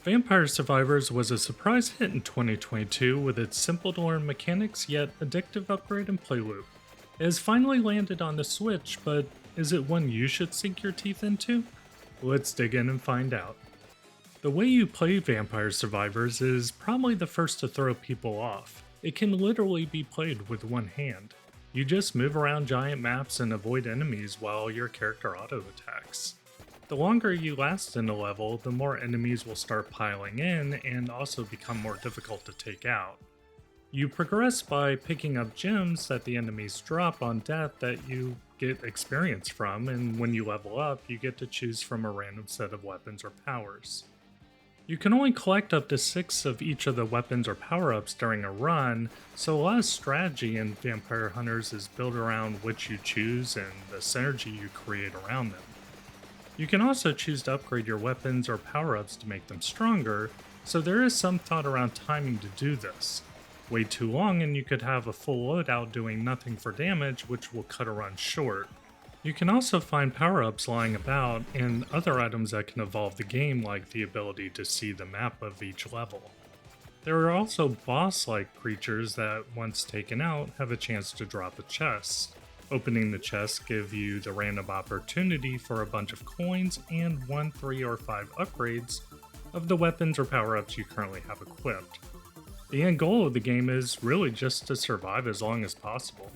Vampire Survivors was a surprise hit in 2022 with its simple to learn mechanics yet addictive upgrade and play loop. It has finally landed on the Switch, but is it one you should sink your teeth into? Let's dig in and find out. The way you play Vampire Survivors is probably the first to throw people off. It can literally be played with one hand. You just move around giant maps and avoid enemies while your character auto attacks. The longer you last in a level, the more enemies will start piling in and also become more difficult to take out. You progress by picking up gems that the enemies drop on death that you get experience from, and when you level up, you get to choose from a random set of weapons or powers. You can only collect up to 6 of each of the weapons or power-ups during a run, so a lot of strategy in Vampire Hunters is built around which you choose and the synergy you create around them. You can also choose to upgrade your weapons or power-ups to make them stronger, so there is some thought around timing to do this. Way too long and you could have a full loadout doing nothing for damage, which will cut a run short. You can also find power-ups lying about and other items that can evolve the game, like the ability to see the map of each level. There are also boss-like creatures that, once taken out, have a chance to drop a chest. Opening the chest give you the random opportunity for a bunch of coins and 1, 3, or 5 upgrades of the weapons or power-ups you currently have equipped. The end goal of the game is really just to survive as long as possible.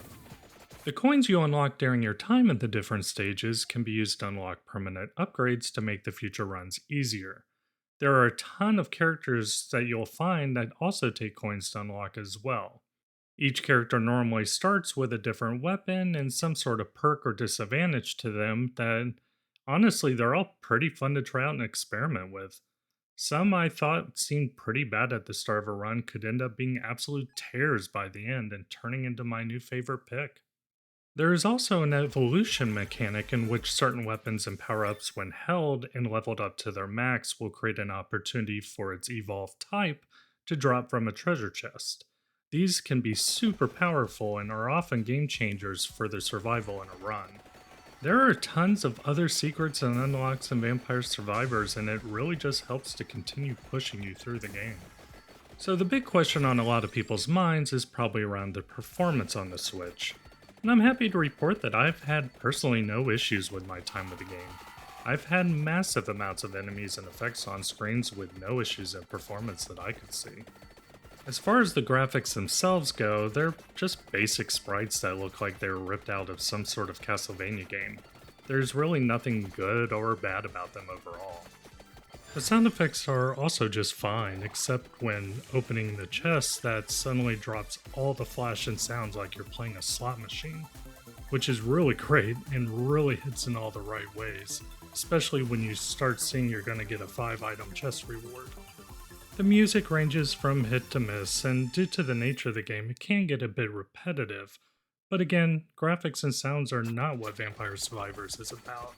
The coins you unlock during your time at the different stages can be used to unlock permanent upgrades to make the future runs easier. There are a ton of characters that you'll find that also take coins to unlock as well. Each character normally starts with a different weapon and some sort of perk or disadvantage to them that, honestly, they're all pretty fun to try out and experiment with. Some I thought seemed pretty bad at the start of a run could end up being absolute tears by the end and turning into my new favorite pick. There is also an evolution mechanic in which certain weapons and power-ups, when held and leveled up to their max, will create an opportunity for its evolved type to drop from a treasure chest. These can be super powerful and are often game changers for the survival in a run. There are tons of other secrets and unlocks in Vampire Survivors, and it really just helps to continue pushing you through the game. So the big question on a lot of people's minds is probably around the performance on the Switch. And I'm happy to report that I've had personally no issues with my time with the game. I've had massive amounts of enemies and effects on screens with no issues in performance that I could see. As far as the graphics themselves go, they're just basic sprites that look like they were ripped out of some sort of Castlevania game. There's really nothing good or bad about them overall. The sound effects are also just fine, except when opening the chest that suddenly drops all the flash and sounds like you're playing a slot machine, which is really great and really hits in all the right ways, especially when you start seeing you're going to get a 5-item chest reward. The music ranges from hit to miss, and due to the nature of the game, it can get a bit repetitive, but again, graphics and sounds are not what Vampire Survivors is about.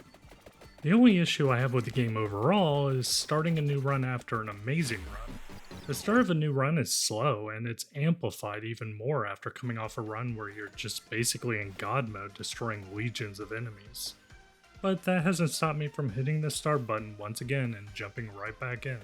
The only issue I have with the game overall is starting a new run after an amazing run. The start of a new run is slow, and it's amplified even more after coming off a run where you're just basically in god mode destroying legions of enemies. But that hasn't stopped me from hitting the start button once again and jumping right back in.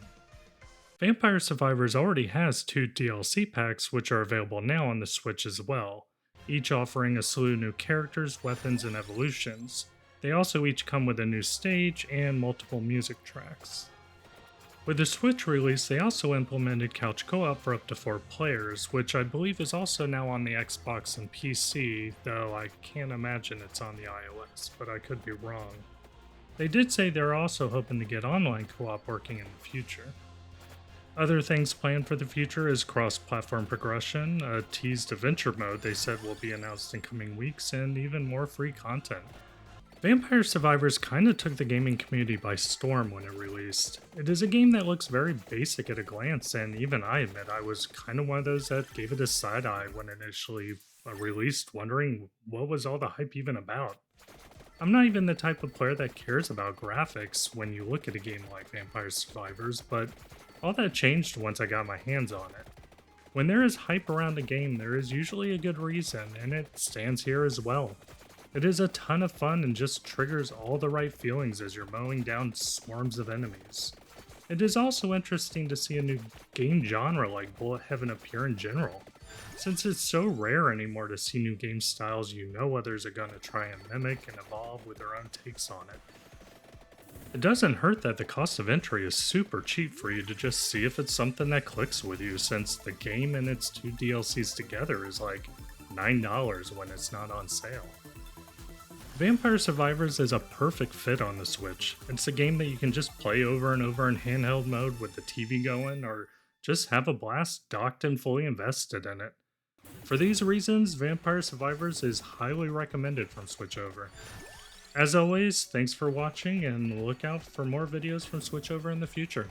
Vampire Survivors already has 2 DLC packs which are available now on the Switch as well, each offering a slew of new characters, weapons, and evolutions. They also each come with a new stage and multiple music tracks. With the Switch release, they also implemented couch co-op for up to 4 players, which I believe is also now on the Xbox and PC, though I can't imagine it's on the iOS, but I could be wrong. They did say they're also hoping to get online co-op working in the future. Other things planned for the future is cross-platform progression, a teased adventure mode they said will be announced in coming weeks, and even more free content. Vampire Survivors kinda took the gaming community by storm when it released. It is a game that looks very basic at a glance, and even I admit I was kinda one of those that gave it a side eye when it initially released, wondering what was all the hype even about. I'm not even the type of player that cares about graphics when you look at a game like Vampire Survivors, but all that changed once I got my hands on it. When there is hype around a game, there is usually a good reason, and it stands here as well. It is a ton of fun and just triggers all the right feelings as you're mowing down swarms of enemies. It is also interesting to see a new game genre like bullet heaven appear in general, since it's so rare anymore to see new game styles you know others are going to try and mimic and evolve with their own takes on it. It doesn't hurt that the cost of entry is super cheap for you to just see if it's something that clicks with you, since the game and its two DLCs together is like $9 when it's not on sale. Vampire Survivors is a perfect fit on the Switch. It's a game that you can just play over and over in handheld mode with the TV going, or just have a blast docked and fully invested in it. For these reasons, Vampire Survivors is highly recommended from SwitchOver. As always, thanks for watching and look out for more videos from SwitchOver in the future.